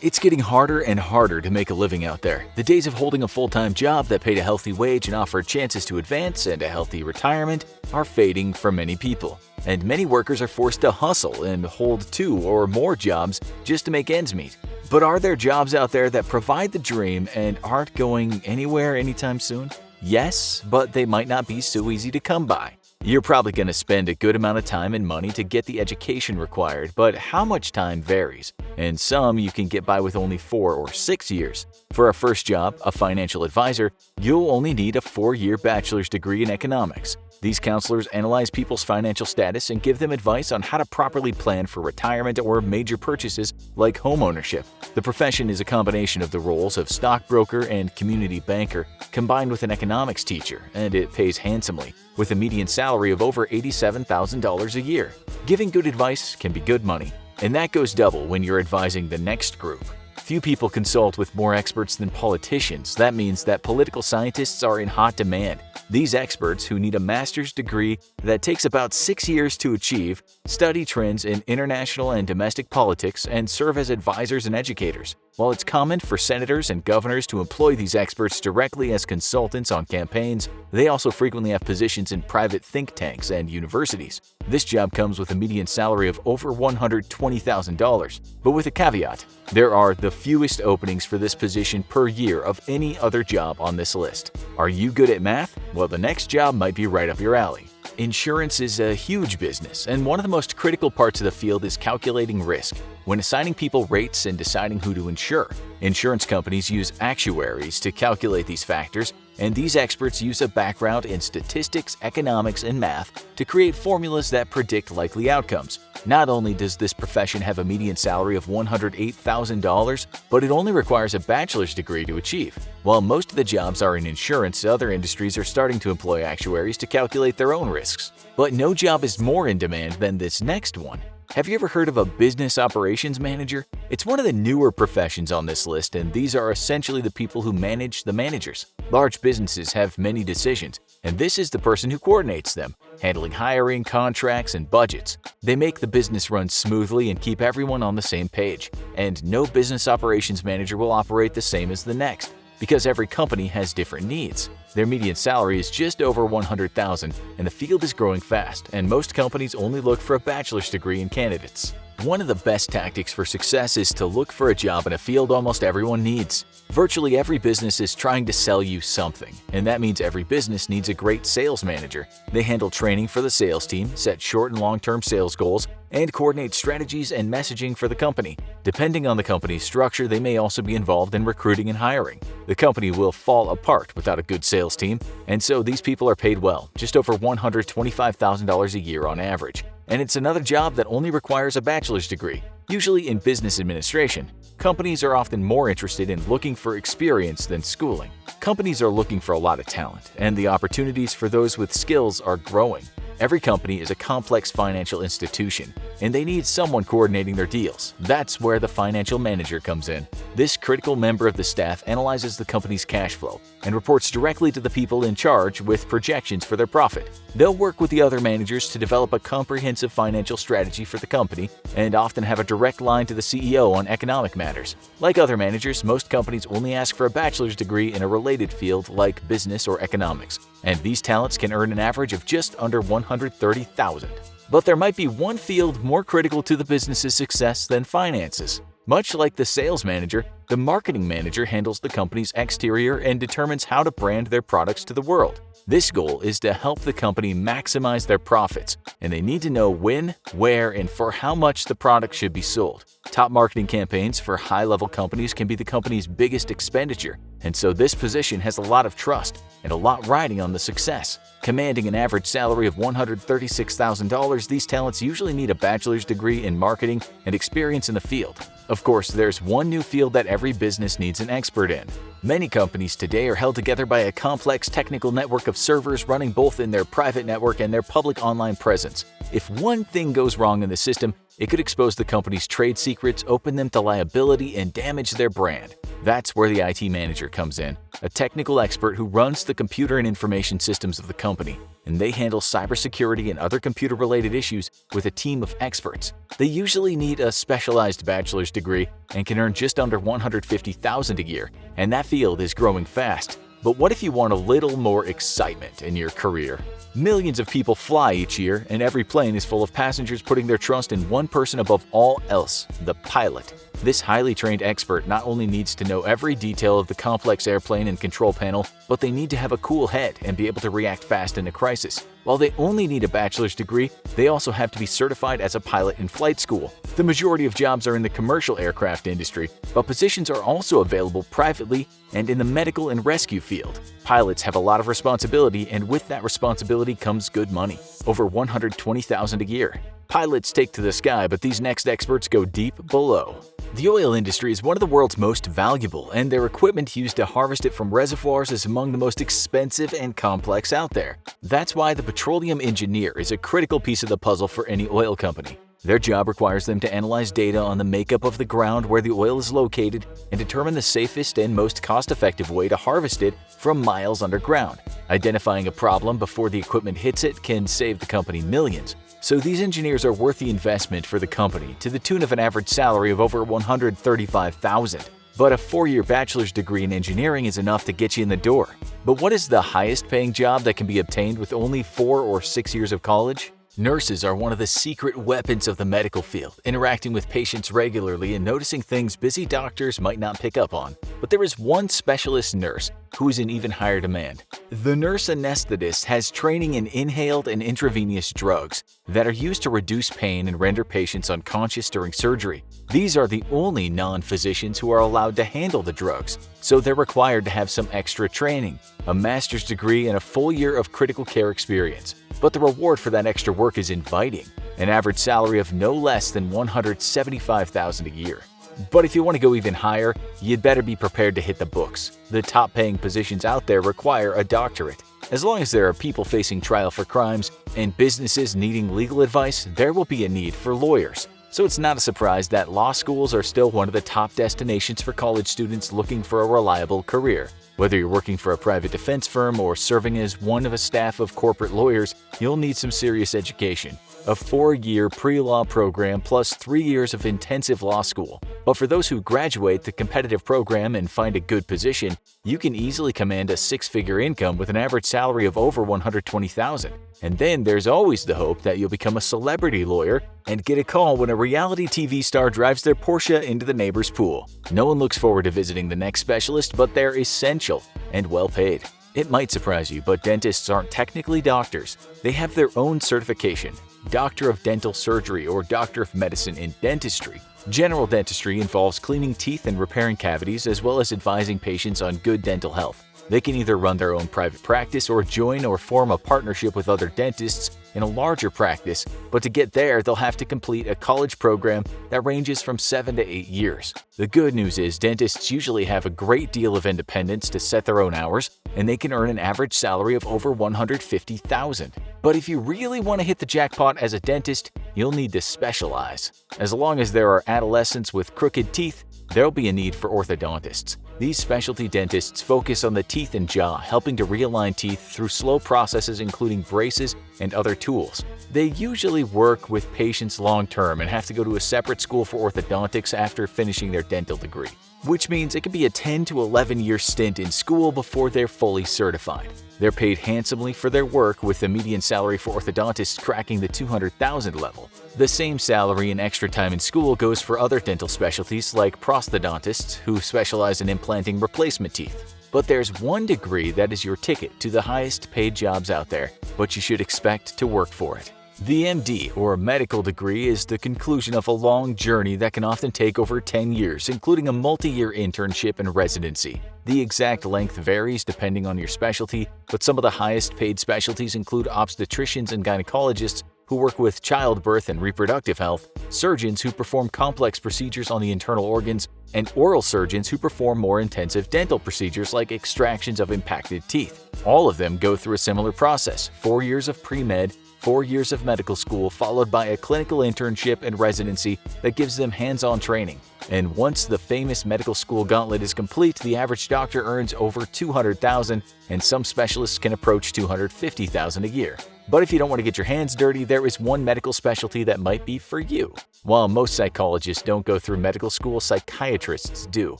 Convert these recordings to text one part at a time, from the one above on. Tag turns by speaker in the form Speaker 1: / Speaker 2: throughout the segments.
Speaker 1: It's getting harder and harder to make a living out there. The days of holding a full-time job that paid a healthy wage and offered chances to advance and a healthy retirement are fading for many people. And many workers are forced to hustle and hold 2 or more jobs just to make ends meet. But are there jobs out there that provide the dream and aren't going anywhere anytime soon? Yes, but they might not be so easy to come by. You're probably going to spend a good amount of time and money to get the education required, but how much time varies, and some you can get by with only 4 or 6 years. For a first job, a financial advisor, you'll only need a 4-year bachelor's degree in economics. These counselors analyze people's financial status and give them advice on how to properly plan for retirement or major purchases like home ownership. The profession is a combination of the roles of stockbroker and community banker combined with an economics teacher, and it pays handsomely, with a median salary of over $87,000 a year. Giving good advice can be good money, and that goes double when you're advising the next group. Few people consult with more experts than politicians. That means that political scientists are in hot demand. These experts, who need a master's degree that takes about 6 years to achieve, study trends in international and domestic politics and serve as advisors and educators. While it's common for senators and governors to employ these experts directly as consultants on campaigns, they also frequently have positions in private think tanks and universities. This job comes with a median salary of over $120,000, but with a caveat. There are the fewest openings for this position per year of any other job on this list. Are you good at math? Well, the next job might be right up your alley. Insurance is a huge business, and one of the most critical parts of the field is calculating risk. When assigning people rates and deciding who to insure, insurance companies use actuaries to calculate these factors, and these experts use a background in statistics, economics, and math to create formulas that predict likely outcomes. Not only does this profession have a median salary of $108,000, but it only requires a bachelor's degree to achieve. While most of the jobs are in insurance, other industries are starting to employ actuaries to calculate their own risks. But no job is more in demand than this next one. Have you ever heard of a business operations manager? It's one of the newer professions on this list, and these are essentially the people who manage the managers. Large businesses have many decisions, and this is the person who coordinates them, handling hiring, contracts, and budgets. They make the business run smoothly and keep everyone on the same page. And no business operations manager will operate the same as the next, because every company has different needs. Their median salary is just over $100,000, and the field is growing fast, and most companies only look for a bachelor's degree in candidates. One of the best tactics for success is to look for a job in a field almost everyone needs. Virtually every business is trying to sell you something, and that means every business needs a great sales manager. They handle training for the sales team, set short and long-term sales goals, and coordinate strategies and messaging for the company. Depending on the company's structure, they may also be involved in recruiting and hiring. The company will fall apart without a good sales team, and so these people are paid well, just over $125,000 a year on average. And it's another job that only requires a bachelor's degree, usually in business administration. Companies are often more interested in looking for experience than schooling. Companies are looking for a lot of talent, and the opportunities for those with skills are growing. Every company is a complex financial institution, and they need someone coordinating their deals. That's where the financial manager comes in. This critical member of the staff analyzes the company's cash flow and reports directly to the people in charge with projections for their profit. They'll work with the other managers to develop a comprehensive financial strategy for the company and often have a direct line to the CEO on economic matters. Like other managers, most companies only ask for a bachelor's degree in a related field like business or economics, and these talents can earn an average of just under $130,000. But there might be one field more critical to the business's success than finances. Much like the sales manager, the marketing manager handles the company's exterior and determines how to brand their products to the world. This goal is to help the company maximize their profits, and they need to know when, where, and for how much the product should be sold. Top marketing campaigns for high-level companies can be the company's biggest expenditure, and so this position has a lot of trust and a lot riding on the success. Commanding an average salary of $136,000, these talents usually need a bachelor's degree in marketing and experience in the field. Of course, there's one new field that every business needs an expert in. Many companies today are held together by a complex technical network of servers running both in their private network and their public online presence. If one thing goes wrong in the system, it could expose the company's trade secrets, open them to liability, and damage their brand. That's where the IT manager comes in, a technical expert who runs the computer and information systems of the company, and they handle cybersecurity and other computer-related issues with a team of experts. They usually need a specialized bachelor's degree and can earn just under $150,000 a year, and that field is growing fast. But what if you want a little more excitement in your career? Millions of people fly each year, and every plane is full of passengers putting their trust in one person above all else, the pilot. This highly trained expert not only needs to know every detail of the complex airplane and control panel, but they need to have a cool head and be able to react fast in a crisis. While they only need a bachelor's degree, they also have to be certified as a pilot in flight school. The majority of jobs are in the commercial aircraft industry, but positions are also available privately and in the medical and rescue field. Pilots have a lot of responsibility, and with that responsibility comes good money, over $120,000 a year. Pilots take to the sky, but these next experts go deep below. The oil industry is one of the world's most valuable, and their equipment used to harvest it from reservoirs is among the most expensive and complex out there. That's why the petroleum engineer is a critical piece of the puzzle for any oil company. Their job requires them to analyze data on the makeup of the ground where the oil is located and determine the safest and most cost-effective way to harvest it from miles underground. Identifying a problem before the equipment hits it can save the company millions. So these engineers are worth the investment for the company to the tune of an average salary of over $135,000. But a 4-year bachelor's degree in engineering is enough to get you in the door. But what is the highest paying job that can be obtained with only 4 or 6 years of college? Nurses are one of the secret weapons of the medical field, interacting with patients regularly and noticing things busy doctors might not pick up on. But there is one specialist nurse who is in even higher demand. The nurse anesthetist has training in inhaled and intravenous drugs that are used to reduce pain and render patients unconscious during surgery. These are the only non-physicians who are allowed to handle the drugs, so they're required to have some extra training, a master's degree, and a full year of critical care experience. But the reward for that extra work is inviting, an average salary of no less than $175,000 a year. But if you want to go even higher, you'd better be prepared to hit the books. The top-paying positions out there require a doctorate. As long as there are people facing trial for crimes and businesses needing legal advice, there will be a need for lawyers. So it's not a surprise that law schools are still one of the top destinations for college students looking for a reliable career. Whether you're working for a private defense firm or serving as one of a staff of corporate lawyers, you'll need some serious education. A 4-year pre-law program plus 3 years of intensive law school. But for those who graduate the competitive program and find a good position, you can easily command a 6-figure income with an average salary of over $120,000. And then there's always the hope that you'll become a celebrity lawyer and get a call when a reality TV star drives their Porsche into the neighbor's pool. No one looks forward to visiting the next specialist, but they're essential and well paid. It might surprise you, but dentists aren't technically doctors. They have their own certification, Doctor of Dental Surgery or Doctor of Medicine in Dentistry. General dentistry involves cleaning teeth and repairing cavities, as well as advising patients on good dental health. They can either run their own private practice or join or form a partnership with other dentists in a larger practice, but to get there, they'll have to complete a college program that ranges from 7 to 8 years. The good news is dentists usually have a great deal of independence to set their own hours, and they can earn an average salary of over $150,000. But if you really want to hit the jackpot as a dentist, you'll need to specialize. As long as there are adolescents with crooked teeth, there'll be a need for orthodontists. These specialty dentists focus on the teeth and jaw, helping to realign teeth through slow processes including braces and other tools. They usually work with patients long-term and have to go to a separate school for orthodontics after finishing their dental degree, which means it could be a 10 to 11-year stint in school before they're fully certified. They're paid handsomely for their work, with the median salary for orthodontists cracking the $200,000 level. The same salary and extra time in school goes for other dental specialties like prosthodontists, who specialize in implanting replacement teeth. But there's one degree that is your ticket to the highest paid jobs out there, but you should expect to work for it. The MD, or medical degree, is the conclusion of a long journey that can often take over 10 years, including a multi-year internship and residency. The exact length varies depending on your specialty, but some of the highest paid specialties include obstetricians and gynecologists who work with childbirth and reproductive health, surgeons who perform complex procedures on the internal organs, and oral surgeons who perform more intensive dental procedures like extractions of impacted teeth. All of them go through a similar process: 4 years of pre-med, 4 years of medical school followed by a clinical internship and residency that gives them hands-on training. And once the famous medical school gauntlet is complete, the average doctor earns over $200,000 and some specialists can approach $250,000 a year. But if you don't want to get your hands dirty, there is one medical specialty that might be for you. While most psychologists don't go through medical school, psychiatrists do.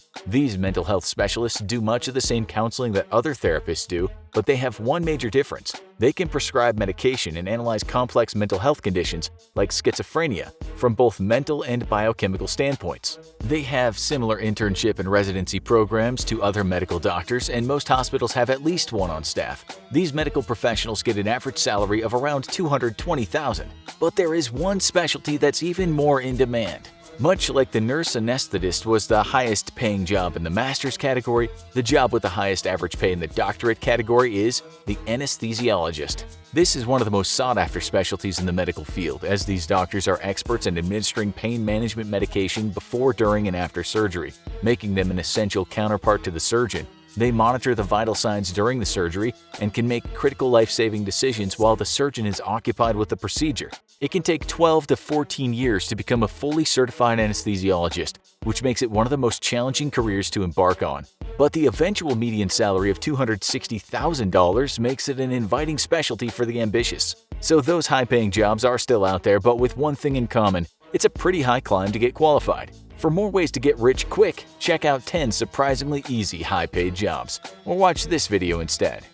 Speaker 1: These mental health specialists do much of the same counseling that other therapists do, but they have one major difference. They can prescribe medication and analyze complex mental health conditions like schizophrenia from both mental and biochemical standpoints. They have similar internship and residency programs to other medical doctors, and most hospitals have at least one on staff. These medical professionals get an average salary of around $220,000. But there is one specialty that's even more in demand. Much like the nurse anesthetist was the highest paying job in the master's category, the job with the highest average pay in the doctorate category is the anesthesiologist. This is one of the most sought-after specialties in the medical field, as these doctors are experts in administering pain management medication before, during, and after surgery, making them an essential counterpart to the surgeon. They monitor the vital signs during the surgery and can make critical life-saving decisions while the surgeon is occupied with the procedure. It can take 12 to 14 years to become a fully certified anesthesiologist, which makes it one of the most challenging careers to embark on. But the eventual median salary of $260,000 makes it an inviting specialty for the ambitious. So those high-paying jobs are still out there, but with one thing in common: it's a pretty high climb to get qualified. For more ways to get rich quick, check out 10 surprisingly easy high-paid jobs, or watch this video instead.